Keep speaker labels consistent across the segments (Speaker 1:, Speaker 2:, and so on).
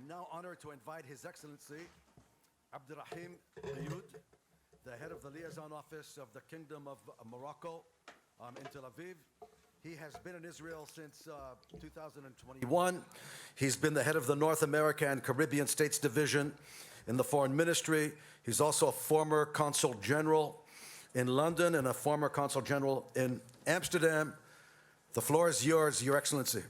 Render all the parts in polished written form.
Speaker 1: I'm now honored to invite His Excellency Abderrahim Beyyoudh, the head of the Liaison office of the Kingdom of Morocco in Tel Aviv. He has been in Israel since 2021. He's been the head of the North America and Caribbean States Division in the Foreign Ministry. He's also a former Consul General in London and a former Consul General in Amsterdam. The floor is yours, Your Excellency.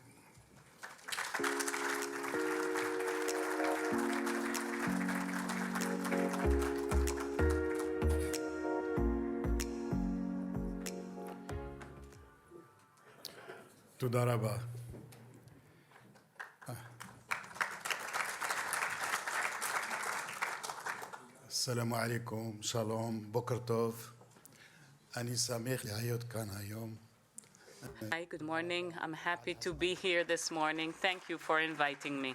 Speaker 2: תודה רבה. السلام عليكم, שלום, בוקר טוב. אני שמח להיות כאן היום.
Speaker 3: Hi, good morning. I'm happy to be here this morning. Thank you for inviting me.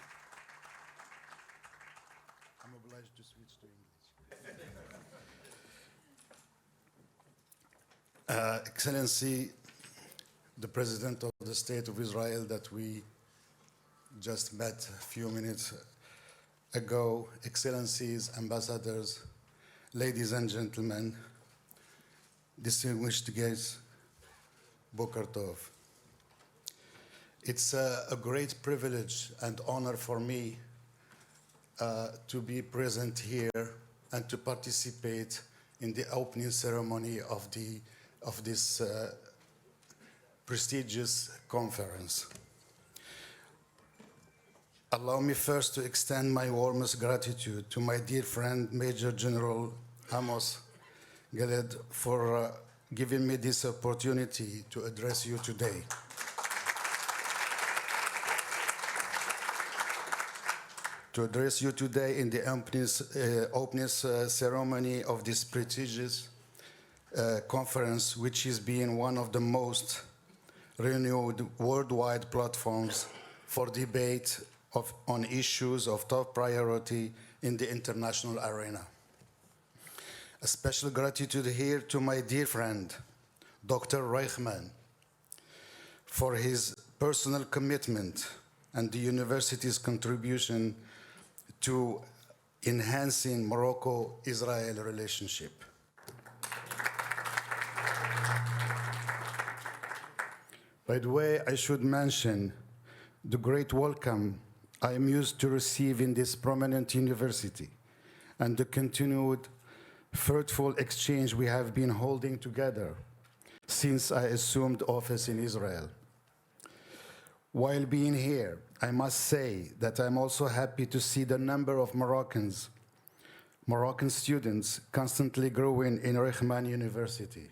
Speaker 2: I'm obliged to switch to English. Excellency, the President of the State of Israel that we just met a few minutes ago, Excellencies, Ambassadors, ladies and gentlemen, distinguished guests, Boker Tov. It's a great privilege and honor for me to be present here and to participate in the opening ceremony of this prestigious conference. Allow me first to extend my warmest gratitude to my dear friend, Major General Amos Gilead, for giving me this opportunity to address you today. To address you today in the opening ceremony of this prestigious conference, which is being one of the most renewed worldwide platforms for debate on issues of top priority in the international arena. A special gratitude here to my dear friend, Dr. Reichman, for his personal commitment and the university's contribution to enhancing Morocco-Israel relationship. By the way, I should mention the great welcome I am used to receive in this prominent university and the continued fruitful exchange we have been holding together since I assumed office in Israel. While being here, I must say that I'm also happy to see the number of Moroccan students constantly growing in Reichman University.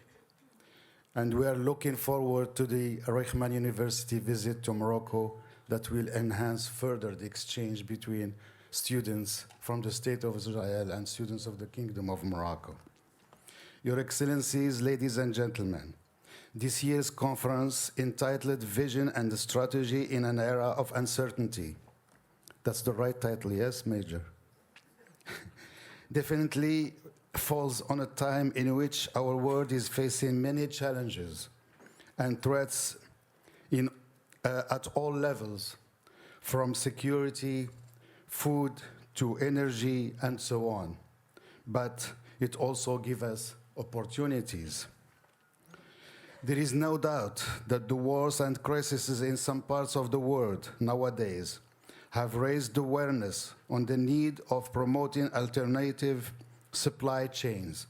Speaker 2: And we are looking forward to the Reichman University visit to Morocco that will enhance further the exchange between students from the State of Israel and students of the Kingdom of Morocco. Your Excellencies, ladies and gentlemen, this year's conference entitled Vision and Strategy in an Era of Uncertainty. That's the right title, yes, Major? Definitely falls on a time in which our world is facing many challenges and threats at all levels, from security, food, to energy, and so on. But it also gives us opportunities. There is no doubt that the wars and crises in some parts of the world nowadays have raised awareness on the need of promoting alternative supply chains,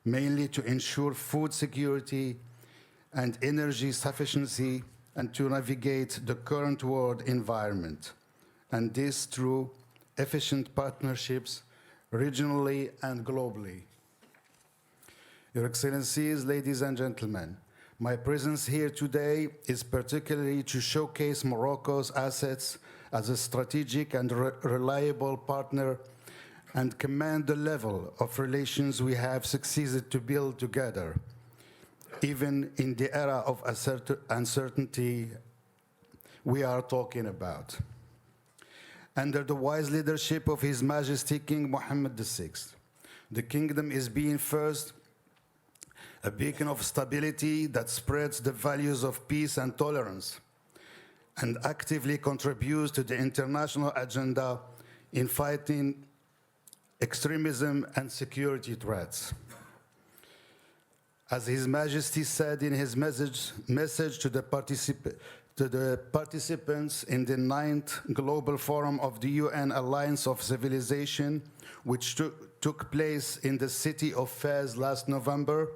Speaker 2: mainly to ensure food security and energy sufficiency and to navigate the current world environment, and this through efficient partnerships regionally and globally. Your Excellencies, ladies and gentlemen, my presence here today is particularly to showcase Morocco's assets as a strategic and reliable partner and commend the level of relations we have succeeded to build together, even in the era of uncertainty we are talking about. Under the wise leadership of His Majesty King Mohammed VI, the kingdom is being first a beacon of stability that spreads the values of peace and tolerance, and actively contributes to the international agenda in fighting extremism and security threats. As His Majesty said in his message to the participants in the 9th Global Forum of the UN Alliance of Civilization, which took place in the city of Fez last November,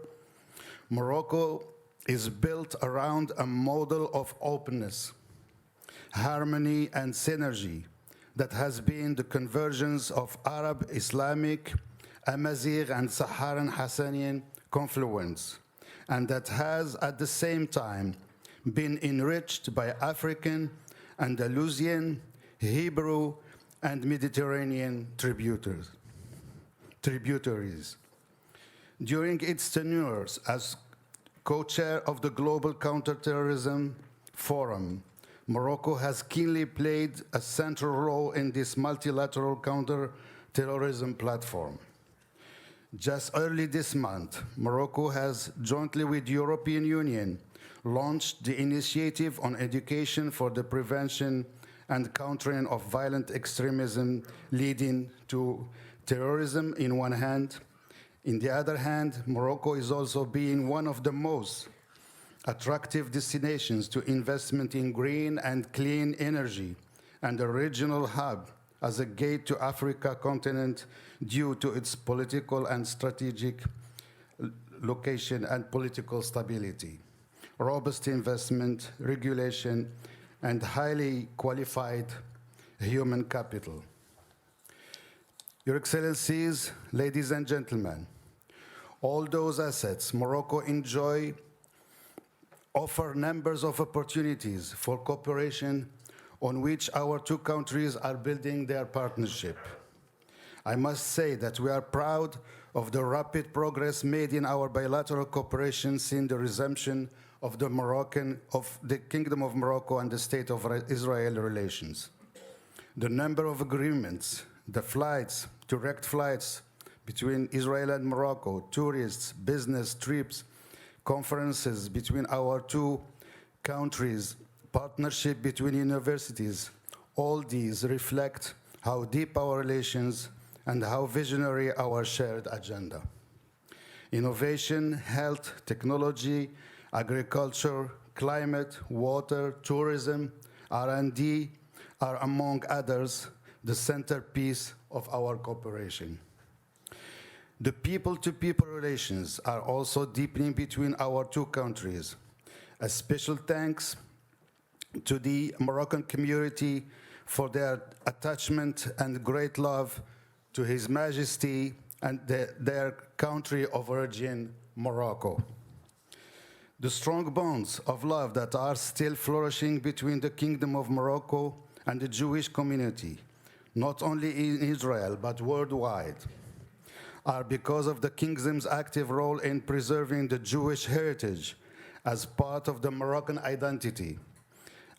Speaker 2: Morocco is built around a model of openness, harmony, and synergy that has been the convergence of Arab, Islamic, Amazigh, and Saharan Hassanian confluence, and that has at the same time been enriched by African, Andalusian, Hebrew, and Mediterranean tributaries. During its tenure as co-chair of the Global Counterterrorism Forum, Morocco has keenly played a central role in this multilateral counter-terrorism platform. Just early this month, Morocco has, jointly with the European Union, launched the Initiative on Education for the Prevention and Countering of Violent Extremism leading to terrorism in one hand. In the other hand, Morocco is also being one of the most attractive destinations to investment in green and clean energy and a regional hub as a gate to Africa continent due to its political and strategic location and political stability, robust investment, regulation, and highly qualified human capital. Your Excellencies, ladies and gentlemen, all those assets Morocco enjoy offer numbers of opportunities for cooperation on which our two countries are building their partnership. I must say that we are proud of the rapid progress made in our bilateral cooperation since the resumption of the Kingdom of Morocco and the State of Israel relations. The number of agreements, the flights, direct flights between Israel and Morocco, tourists, business trips, conferences between our two countries, partnership between universities, all these reflect how deep our relations and how visionary our shared agenda. Innovation, health, technology, agriculture, climate, water, tourism, R&D are, among others, the centerpiece of our cooperation. The people-to-people relations are also deepening between our two countries. A special thanks to the Moroccan community for their attachment and great love to His Majesty and their country of origin, Morocco. The strong bonds of love that are still flourishing between the Kingdom of Morocco and the Jewish community, not only in Israel but worldwide, are because of the kingdom's active role in preserving the Jewish heritage as part of the Moroccan identity,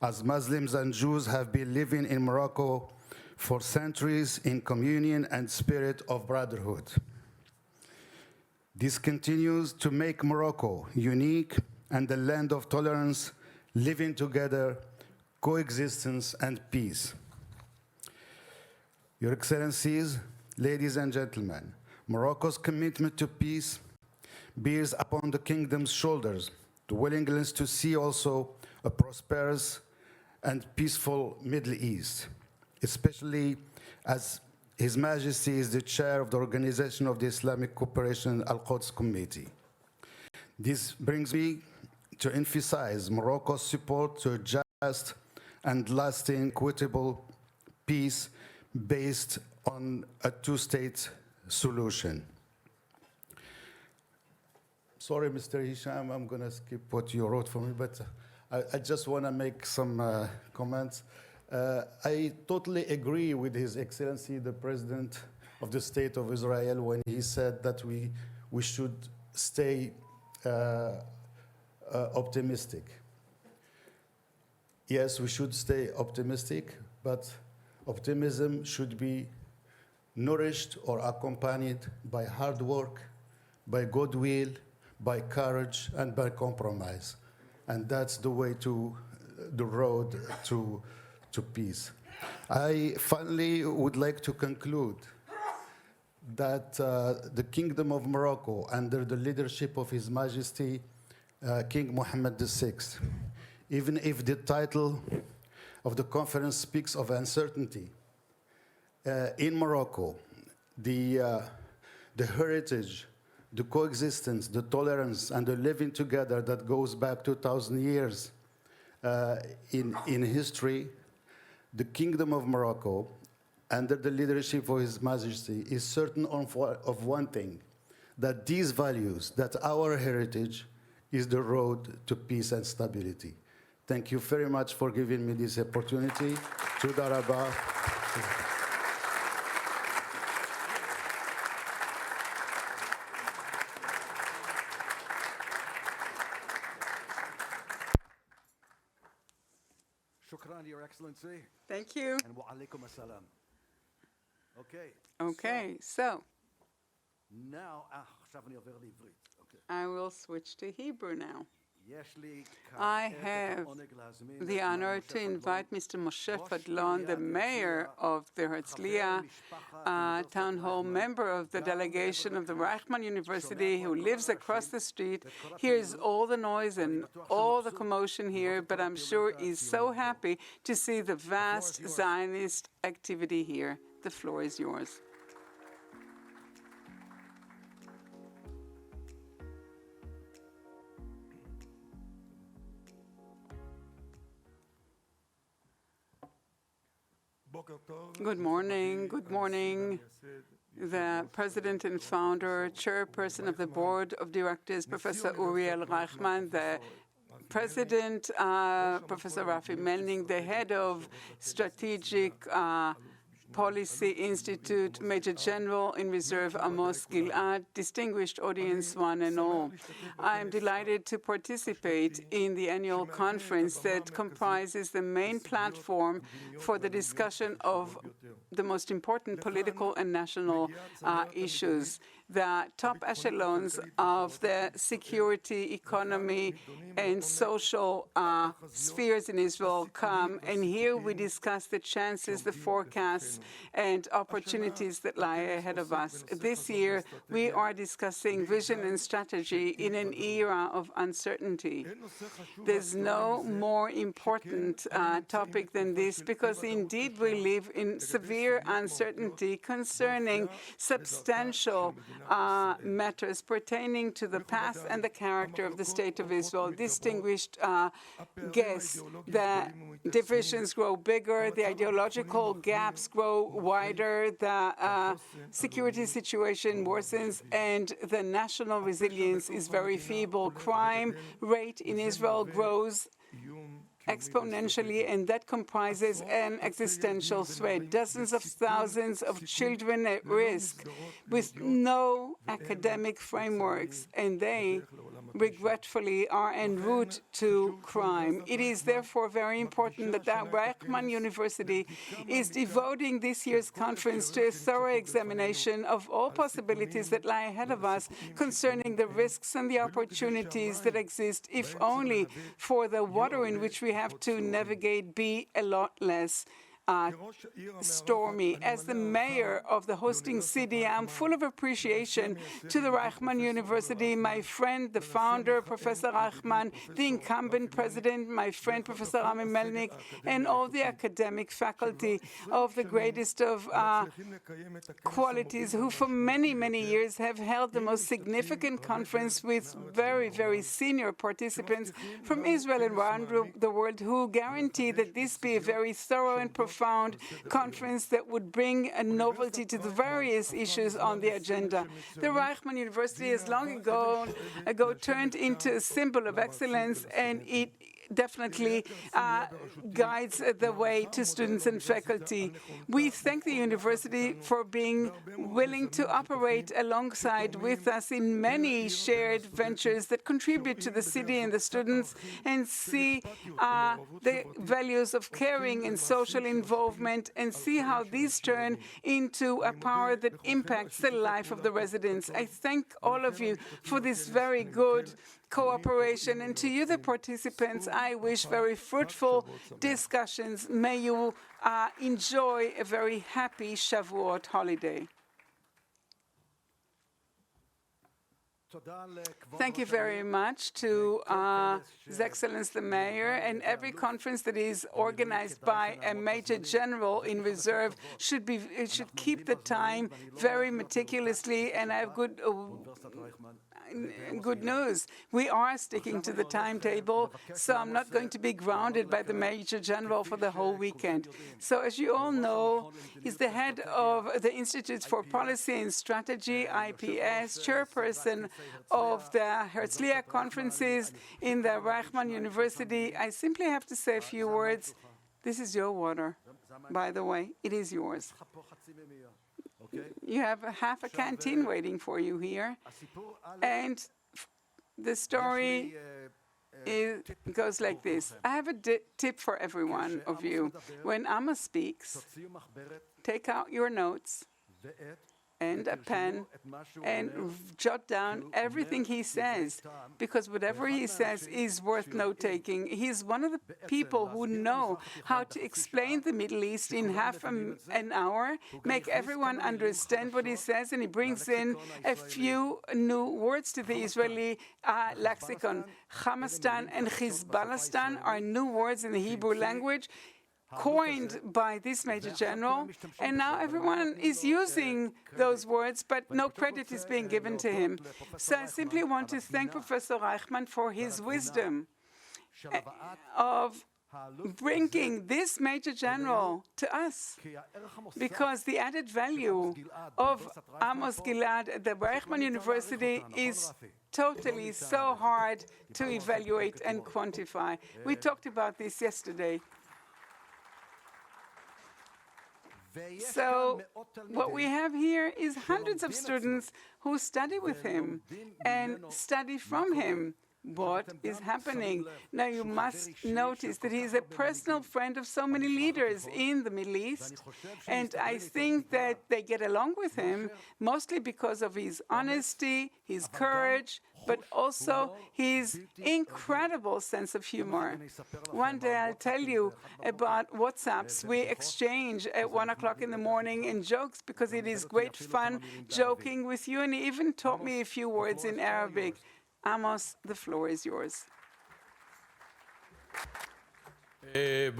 Speaker 2: as Muslims and Jews have been living in Morocco for centuries in communion and spirit of brotherhood. This continues to make Morocco unique and the land of tolerance, living together, coexistence, and peace. Your Excellencies, ladies and gentlemen, Morocco's commitment to peace bears upon the kingdom's shoulders the willingness to see also a prosperous and peaceful Middle East, especially as His Majesty is the chair of the Organization of the Islamic Cooperation Al-Quds Committee. This brings me to emphasize Morocco's support to a just and lasting, equitable peace based on a two-state solution. Sorry, Mr. Hisham, I'm going to skip what you wrote for me, but I just want to make some comments. I totally agree with His Excellency, the President of the State of Israel, when he said that we should stay optimistic. Yes, we should stay optimistic, but optimism should be nourished or accompanied by hard work, by goodwill, by courage, and by compromise. And that's the way to the road to peace. I finally would like to conclude that the Kingdom of Morocco, under the leadership of His Majesty King Mohammed VI, even if the title of the conference speaks of uncertainty, in Morocco, the heritage, the coexistence, the tolerance, and the living together that goes back 2,000 years in history, the Kingdom of Morocco, under the leadership of His Majesty, is certain of one thing, that these values, that our heritage, is the road to peace and stability. Thank you very much for giving me this opportunity. Toda rabah.
Speaker 1: Shukran, Your Excellency.
Speaker 4: Thank you.
Speaker 1: And wa alaikum assalam. Okay.
Speaker 4: Okay, so
Speaker 1: Now, עכשיו אני עובר לעברית. Okay.
Speaker 4: I will switch to Hebrew now.
Speaker 1: יש לי
Speaker 4: I
Speaker 1: כעת
Speaker 4: have
Speaker 1: את העונג להזמין
Speaker 4: the
Speaker 1: את
Speaker 4: honor
Speaker 1: מר
Speaker 4: to
Speaker 1: משה
Speaker 4: invite
Speaker 1: פדלון,
Speaker 4: Mr. Moshe
Speaker 1: ראש
Speaker 4: Fadlon, the
Speaker 1: עיריית
Speaker 4: mayor
Speaker 1: הרצליה,
Speaker 4: of the Herzliya
Speaker 1: משפחת
Speaker 4: town hall,
Speaker 1: Reichman,
Speaker 4: member of the
Speaker 1: גם
Speaker 4: delegation of the
Speaker 1: מעבר לכך,
Speaker 4: Reichman University,
Speaker 1: שומע
Speaker 4: who
Speaker 1: פה את
Speaker 4: lives
Speaker 1: כל
Speaker 4: across
Speaker 1: הרעשים
Speaker 4: the street,
Speaker 1: ואת כל
Speaker 4: hears
Speaker 1: הפעילות.
Speaker 4: all the noise and
Speaker 1: בטוח
Speaker 4: all the
Speaker 1: שמבסוט
Speaker 4: commotion here,
Speaker 1: לראות
Speaker 4: but
Speaker 1: את
Speaker 4: I'm
Speaker 1: כל
Speaker 4: sure
Speaker 1: הפעילות
Speaker 4: is so
Speaker 1: הציונית פה.
Speaker 4: happy to see the vast
Speaker 1: yours.
Speaker 4: Zionist activity here. The floor is yours. Good morning. Good morning. The president and founder, chairperson of the board of directors, Professor Uriel Reichman, the president, Professor Raphael, the head of strategic Policy Institute, Major General in Reserve Amos Gilead, distinguished audience one and all. I am delighted to participate in the annual conference that comprises the main platform for the discussion of the most important political and national issues. The top echelons of the security, economy, and social spheres in Israel come, and here we discuss the chances, the forecasts, and opportunities that lie ahead of us. This year, we are discussing vision and strategy in an era of uncertainty. There's no more important topic than this, because indeed we live in severe uncertainty concerning substantial matters pertaining to the past and the character of the State of Israel. Distinguished guests, the divisions grow bigger, the ideological gaps grow wider, the security situation worsens, and the national resilience is very feeble. Crime rate in Israel grows exponentially, and that comprises an existential threat. Dozens of thousands of children at risk with no academic frameworks, and they regretfully are en route to crime. It is therefore very important that the Reichman University is devoting this year's conference to a thorough examination of all possibilities that lie ahead of us concerning the risks and the opportunities that exist, if only for the water in which we have to navigate be a lot less stormy. As the mayor of the hosting city, I'm full of appreciation to the Reichman University, my friend, the founder, Professor Reichman, the incumbent president, my friend, Professor Rami Melnik, and all the academic faculty of the greatest of qualities, who for many, many years have held the most significant conference with very, very senior participants from Israel and around the world, who guarantee that this be a very thorough and profound conference that would bring a novelty to the various issues on the agenda. The Reichman University has long ago turned into a symbol of excellence, and it definitely guides the way to students and faculty. We thank the university for being willing to operate alongside with us in many shared ventures that contribute to the city and the students, and see the values of caring and social involvement, and see how these turn into a power that impacts the life of the residents. I thank all of you for this very good cooperation. And to you, the participants, I wish very fruitful discussions. May you enjoy a very happy Shavuot holiday. Thank you very much to His Excellency the Mayor, and every conference that is organized by a Major General in reserve should keep the time very meticulously, and I have good news. We are sticking to the timetable, so I'm not going to be grounded by the Major General for the whole weekend. So as you all know, he's the head of the Institute for Policy and Strategy, IPS, chairperson of the Herzliya conferences in the Reichman University. I simply have to say a few words. This is your water, by the way. It is yours. You have half a canteen waiting for you here. And the story goes like this. I have a tip for every one of you. When Amos speaks, take out your notes and a pen and jot down everything he says, because whatever he says is worth note-taking. He's one of the people who know how to explain the Middle East in half an hour, make everyone understand what he says, and he brings in a few new words to the Israeli lexicon. Hamastan and Hezbollastan are new words in the Hebrew language, coined by this Major General, and now everyone is using those words, but no credit is being given to him. So I simply want to thank Professor Reichman for his wisdom of bringing this Major General to us, because the added value of Amos Gilead at the Reichman University is totally so hard to evaluate and quantify. We talked about this yesterday. So what we have here is hundreds of students who study with him and study from him what is happening. Now, you must notice that he is a personal friend of so many leaders in the Middle East, and I think that they get along with him mostly because of his honesty, his courage, but also his incredible sense of humor. One day I'll tell you about WhatsApps we exchange at 1 o'clock in the morning in jokes, because it is great fun joking with you, and he even taught me a few words in Arabic. Amos, the floor is yours.
Speaker 3: Good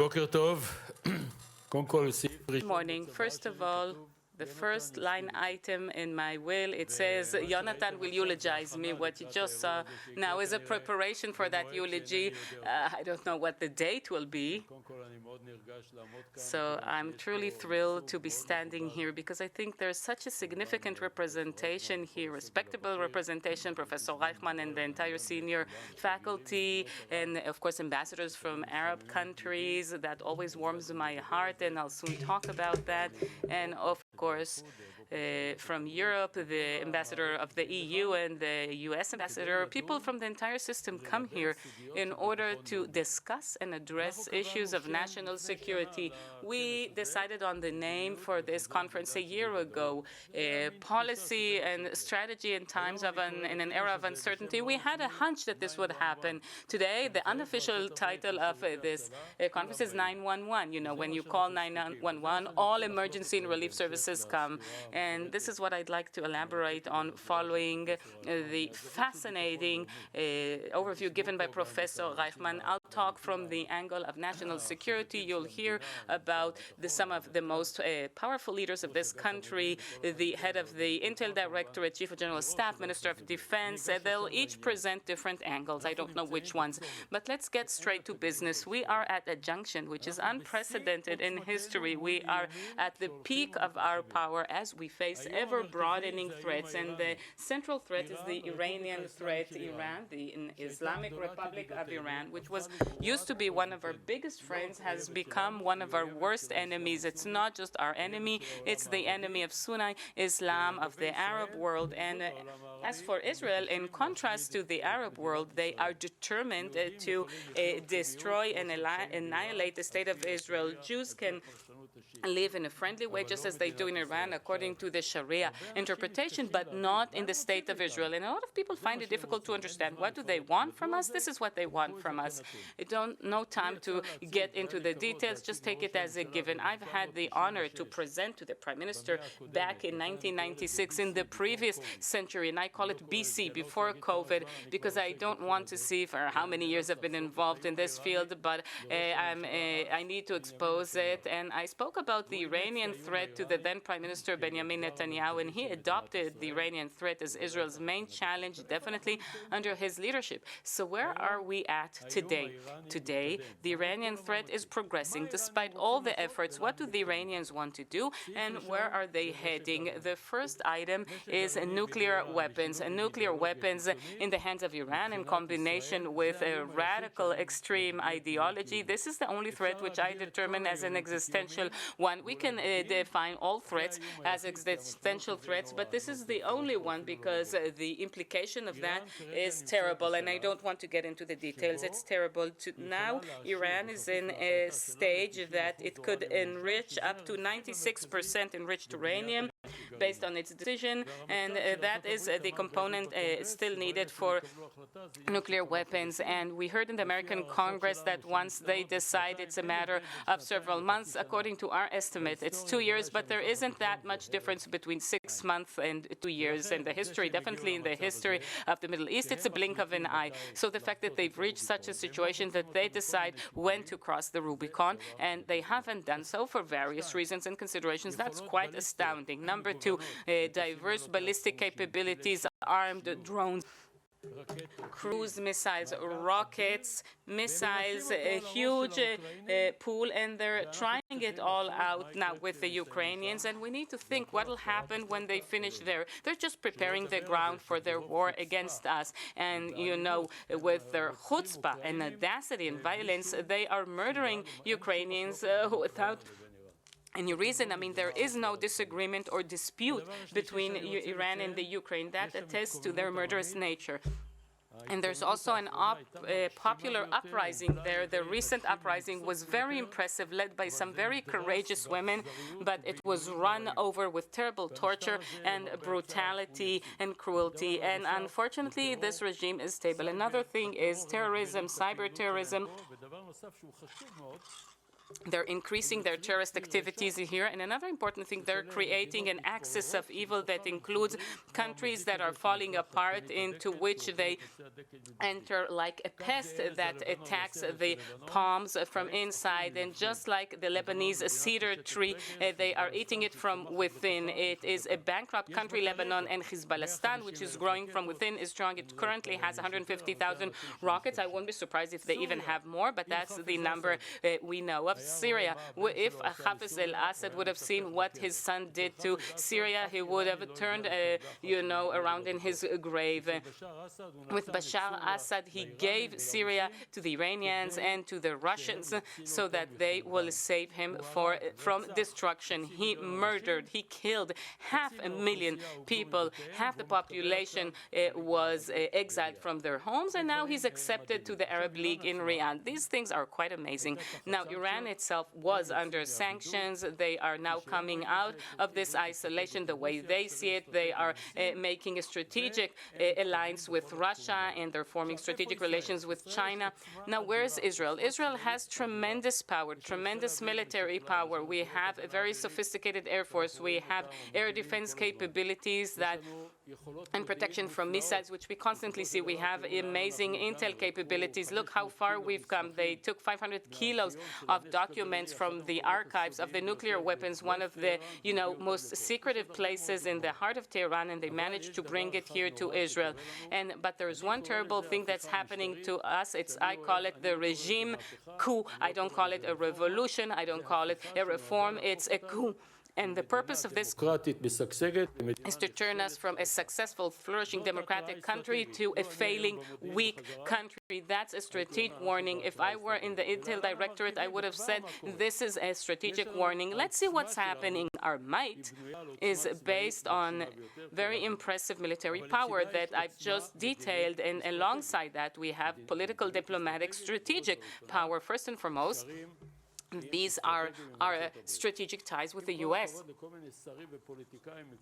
Speaker 3: morning. First of all, the first line item in my will, it says, Jonathan will eulogize me. What you just saw now is a preparation for that eulogy. I don't know what the date will be. So I'm truly thrilled to be standing here, because I think there's such a significant representation here, respectable representation, Professor Reichman and the entire senior faculty, and of course ambassadors from Arab countries. That always warms my heart, and I'll soon talk about that. And of course, from Europe, the ambassador of the EU and the US ambassador, people from the entire system come here in order to discuss and address issues of national security. We decided on the name for this conference a year ago, policy and strategy in times of in an era of uncertainty. We had a hunch that this would happen. Today, the unofficial title of this conference is 911. You know, when you call 911, all emergency and relief services come. And this is what I'd like to elaborate on following the fascinating overview given by Professor Reichman. I'll talk from the angle of national security. You'll hear about some of the most powerful leaders of this country, the head of the Intel Directorate, Chief of General Staff, Minister of Defense. They'll each present different angles. I don't know which ones. But let's get straight to business. We are at a junction which is unprecedented in history. We are at the peak of our power as we face ever-broadening threats, and the central threat is the Iranian threat. Iran, the Islamic Republic of Iran, which used to be one of our biggest friends, has become one of our worst enemies. It's not just our enemy, it's the enemy of Sunni Islam, of the Arab world. And as for Israel, in contrast to the Arab world, they are determined to destroy and annihilate the state of Israel. Jews can live in a friendly way, just as they do in Iran, according to the Sharia interpretation, but not in the state of Israel. And a lot of people find it difficult to understand. What do they want from us? This is what they want from us. No time to get into the details. Just take it as a given. I've had the honor to present to the Prime Minister back in 1996 in the previous century, and I call it BC, before COVID, because I don't want to see for how many years I've been involved in this field, but I need to expose it. And I spoke about the Iranian threat to the then Prime Minister Benjamin Netanyahu, and he adopted the Iranian threat as Israel's main challenge, definitely under his leadership. So where are we at today? Today, the Iranian threat is progressing despite all the efforts. What do the Iranians want to do, and where are they heading? The first item is nuclear weapons. Nuclear weapons in the hands of Iran in combination with a radical extreme ideology. This is the only threat which I determine as an existential one. We can define all threats as existential threats, but this is the only one because the implication of that is terrible, and I don't want to get into the details. It's terrible. Now, Iran is in a stage that it could enrich up to 96% enriched uranium based on its decision, and that is the component still needed for nuclear weapons. And we heard in the American Congress that once they decide, it's a matter of several months. According to our estimate, it's 2 years, but there isn't that much difference between 6 months and 2 years in the history. Definitely in the history of the Middle East, it's a blink of an eye. So the fact that they've reached such a situation that they decide when to cross the Rubicon, and they haven't done so for various reasons and considerations, that's quite astounding. Number two, diverse ballistic capabilities, armed drones, cruise missiles, rockets, missiles, a huge pool, and they're trying it all out now with the Ukrainians. And we need to think what will happen when they finish there. They're just preparing the ground for their war against us. And, you know, with their chutzpah and audacity and violence, they are murdering Ukrainians without any reason. I mean, there is no disagreement or dispute between Iran and the Ukraine. That attests to their murderous nature. And there's also an popular uprising there. The recent uprising was very impressive, led by some very courageous women, but it was run over with terrible torture and brutality and cruelty. And unfortunately, this regime is stable. Another thing is terrorism, cyber terrorism. They're increasing their terrorist activities here. And another important thing, they're creating an axis of evil that includes countries that are falling apart, into which they enter like a pest that attacks the palms from inside. And just like the Lebanese cedar tree, they are eating it from within. It is a bankrupt country, Lebanon, and Hezbollah, which is growing from within, is strong. It currently has 150,000 rockets. I won't be surprised if they even have more, but that's the number we know of. Syria, if Hafiz al-Assad would have seen what his son did to Syria, he would have turned, around in his grave. With Bashar al-Assad, he gave Syria to the Iranians and to the Russians so that they will save him from destruction. He murdered, he killed 500,000 people. Half the population was exiled from their homes, and now he's accepted to the Arab League in Riyadh. These things are quite amazing. Now, Iran itself was under sanctions. They are now coming out of this isolation the way they see it. They are making a strategic alliance with Russia, and they're forming strategic relations with China. Now, where is Israel? Israel has tremendous power, tremendous military power. We have a very sophisticated air force. We have air defense capabilities and protection from missiles, which we constantly see. We have amazing intel capabilities. Look how far we've come. They took 500 kilos of documents from the archives of the nuclear weapons, one of the most secretive places in the heart of Tehran, and they managed to bring it here to Israel. But there is one terrible thing that's happening to us. I call it the regime coup. I don't call it a revolution. I don't call it a reform. It's a coup. And the purpose of this is to turn us from a successful, flourishing democratic country to a failing, weak country. That's a strategic warning. If I were in the Intel Directorate, I would have said this is a strategic warning. Let's see what's happening. Our might is based on very impressive military power that I've just detailed. And alongside that, we have political, diplomatic, strategic power. First and foremost, These are our strategic ties with the U.S.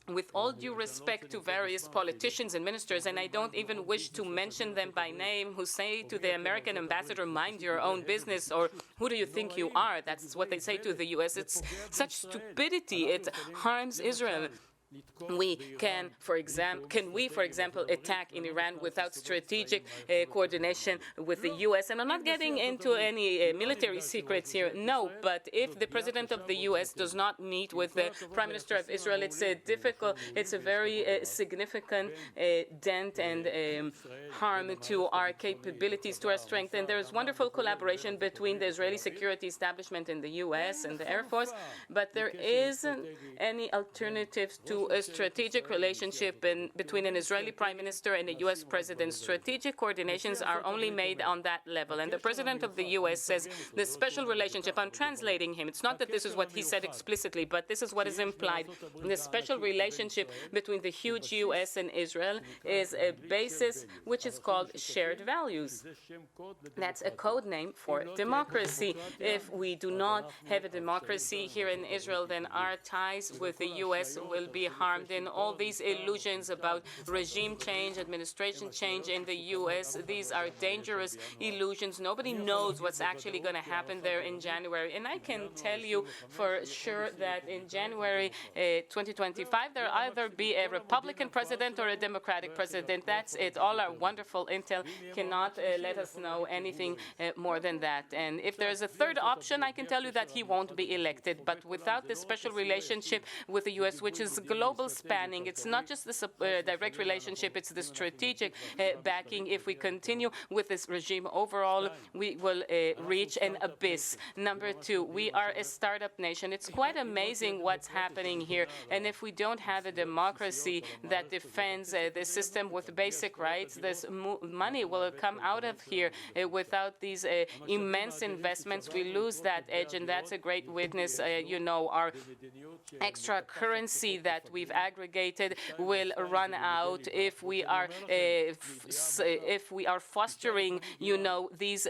Speaker 3: With all due respect to various politicians and ministers, and I don't even wish to mention them by name, who say to the American ambassador, mind your own business, or who do you think you are? That's what they say to the U.S. It's such stupidity. It harms Israel. We can for example, attack in Iran without strategic coordination with the U.S.? And I'm not getting into any military secrets here, no, but if the President of the U.S. does not meet with the Prime Minister of Israel, it's a very significant dent and harm to our capabilities, to our strength. And there's wonderful collaboration between the Israeli security establishment and the U.S. and the Air Force, but there isn't any alternatives to a strategic relationship between an Israeli Prime Minister and a U.S. President. Strategic coordinations are only made on that level. And the President of the U.S. says the special relationship, I'm translating him, it's not that this is what he said explicitly, but this is what is implied. The special relationship between the huge U.S. and Israel is a basis which is called shared values. That's a code name for democracy. If we do not have a democracy here in Israel, then our ties with the U.S. will be harmed. In all these illusions about regime change, administration change in the U.S., these are dangerous illusions. Nobody knows what's actually going to happen there in January. And I can tell you for sure that in January 2025, there will either be a Republican president or a Democratic president. That's it. All our wonderful intel cannot let us know anything more than that. And if there's a third option, I can tell you that he won't be elected. But without this special relationship with the U.S., which is global spanning, it's not just the direct relationship, it's the strategic backing. If we continue with this regime overall, we will reach an abyss. Number two, we are a startup nation. It's quite amazing what's happening here. And if we don't have a democracy that defends the system with basic rights, this money will come out of here. Without these immense investments, we lose that edge, and that's a great witness. Our extra currency that we've aggregated will run out if we are fostering, these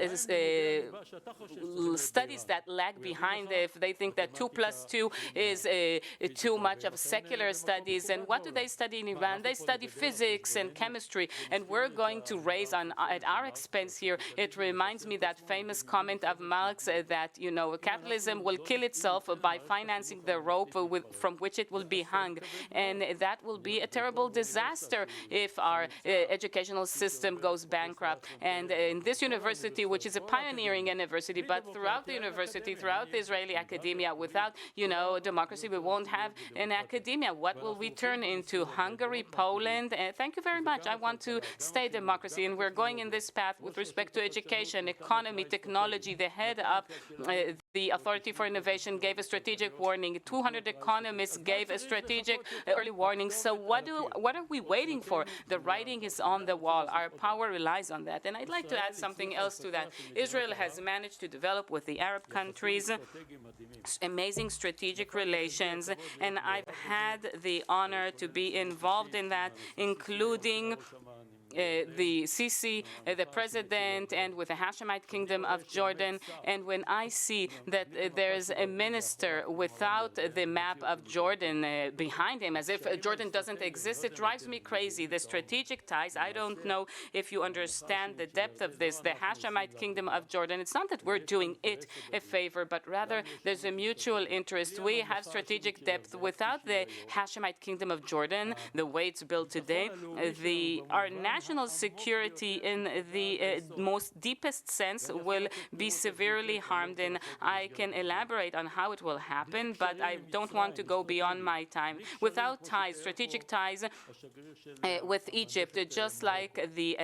Speaker 3: studies that lag behind. If they think that 2 + 2 is too much of secular studies, and what do they study in Iran? They study physics and chemistry, and we're going to raise at our expense here. It reminds me that famous comment of Marx that capitalism will kill itself by financing the rope from which it will be hung. And that will be a terrible disaster if our educational system goes bankrupt. And in this university, which is a pioneering university, but throughout the university, throughout the Israeli academia, without, democracy, we won't have an academia. What will we turn into? Hungary, Poland? Thank you very much. I want to stay democracy, and we're going in this path with respect to education, economy, technology. The head of the Authority for Innovation gave a strategic warning. 200 economists gave a strategic early warning. So what are we waiting for? The writing is on the wall. Our power relies on that. And I'd like to add something else to that. Israel has managed to develop with the Arab countries amazing strategic relations, and I've had the honor to be involved in that, including the Sisi, the president, and with the Hashemite Kingdom of Jordan. And when I see that there's a minister without the map of Jordan behind him, as if Jordan doesn't exist, it drives me crazy. The strategic ties, I don't know if you understand the depth of this. The Hashemite Kingdom of Jordan, it's not that we're doing it a favor, but rather there's a mutual interest. We have strategic depth. Without the Hashemite Kingdom of Jordan, the way it's built today, our national security in the most deepest sense will be severely harmed, and I can elaborate on how it will happen, but I don't want to go beyond my time. Without ties, strategic ties with Egypt, just like the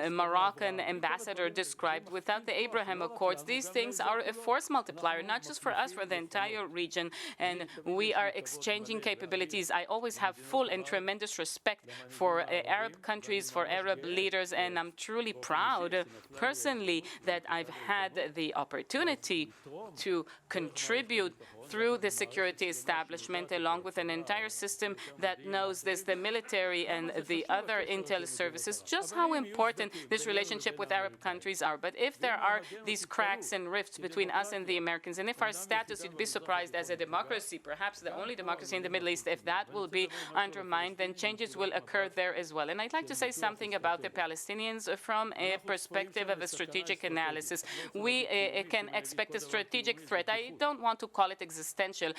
Speaker 3: Moroccan ambassador described, without the Abraham Accords, these things are a force multiplier, not just for us, for the entire region, and we are exchanging capabilities. I always have full and tremendous respect for Arab countries, for Arab leaders, and I'm truly proud personally that I've had the opportunity to contribute through the security establishment, along with an entire system that knows this, the military and the other intel services, just how important this relationship with Arab countries are. But if there are these cracks and rifts between us and the Americans, and if our status, you'd be surprised, as a democracy, perhaps the only democracy in the Middle East, if that will be undermined, then changes will occur there as well. And I'd like to say something about the Palestinians from a perspective of a strategic analysis. We can expect a strategic threat. I don't want to call it existential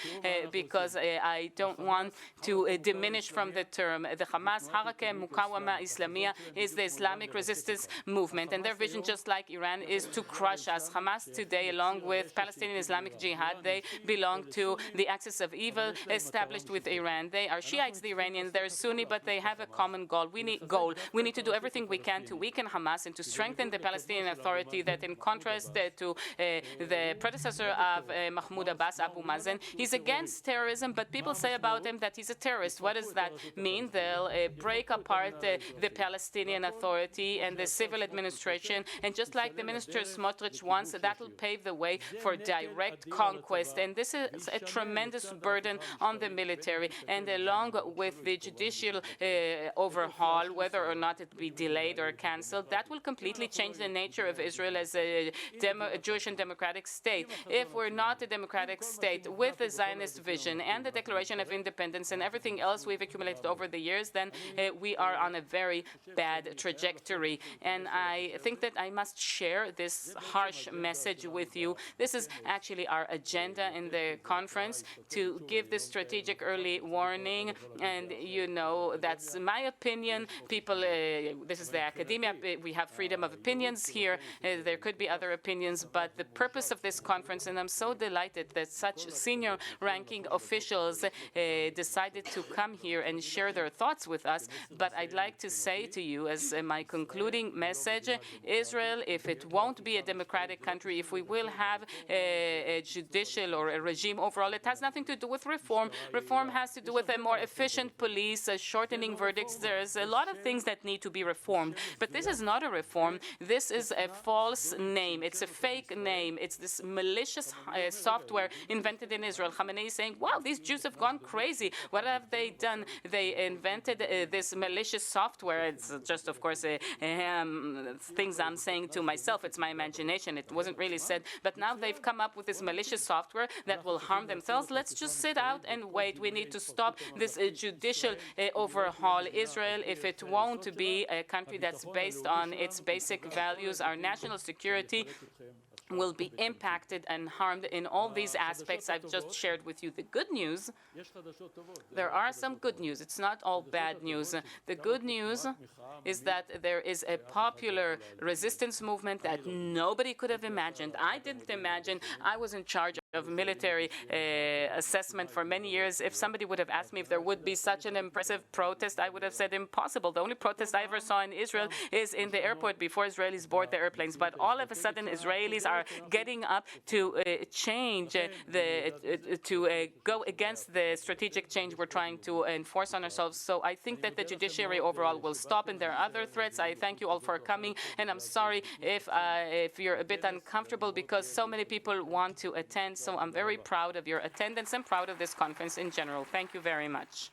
Speaker 3: because I don't want to diminish from the term. The Hamas, Harakah Mukawama Islamiyah, is the Islamic resistance movement, and their vision, just like Iran, is to crush us. Hamas today, along with Palestinian Islamic Jihad, they belong to the axis of evil established with Iran. They are Shiites, the Iranians, they're Sunni, but they have a common goal. We need to do everything we can to weaken Hamas and to strengthen the Palestinian Authority that, in contrast to the predecessor of Mahmoud Abbas, Abu Mazen, he's against terrorism, but people say about him that he's a terrorist. What does that mean? They'll break apart the Palestinian Authority and the civil administration, and just like the Minister Smotrich wants, that will pave the way for direct conquest. And this is a tremendous burden on the military, and along with the judicial overhaul, whether or not it be delayed or cancelled, that will completely change the nature of Israel as a Jewish and democratic state. If we're not a democratic state with the Zionist vision and the Declaration of Independence and everything else we've accumulated over the years, then we are on a very bad trajectory. And I think that I must share this harsh message with you. This is actually our agenda in the conference, to give this strategic early warning. And you know, that's my opinion. People, this is the academia. We have freedom of opinions here. There could be other opinions, but the purpose of this conference, and I'm so delighted that such senior ranking officials decided to come here and share their thoughts with us. But I'd like to say to you, as my concluding message, Israel, if it won't be a democratic country, if we will have a judicial or a regime overall, it has nothing to do with reform. Reform has to do with a more efficient police, shortening verdicts. There's a lot of things that need to be reformed. But this is not a reform. This is a false name. It's a fake name. It's this malicious software invented in Israel. Khamenei is saying, wow, these Jews have gone crazy. What have they done? They invented this malicious software. It's just, of course, things I'm saying to myself. It's my imagination. It wasn't really said. But now they've come up with this malicious software that will harm themselves. Let's just sit out and wait. We need to stop this judicial overhaul. Israel, if it won't be a country that's based on its basic values, our national security will be impacted and harmed in all these aspects I've just shared with you. The good news, there are some good news. It's not all bad news. The good news is that there is a popular resistance movement that nobody could have imagined. I didn't imagine. I was in charge of military assessment for many years. If somebody would have asked me if there would be such an impressive protest, I would have said impossible. The only protest I ever saw in Israel is in the airport before Israelis board the airplanes. But all of a sudden, Israelis are getting up to change, to go against the strategic change we're trying to enforce on ourselves. So I think that the judiciary overall will stop, and there are other threats. I thank you all for coming, and I'm sorry if you're a bit uncomfortable because so many people want to attend. So I'm very proud of your attendance and proud of this conference in general. Thank you very much.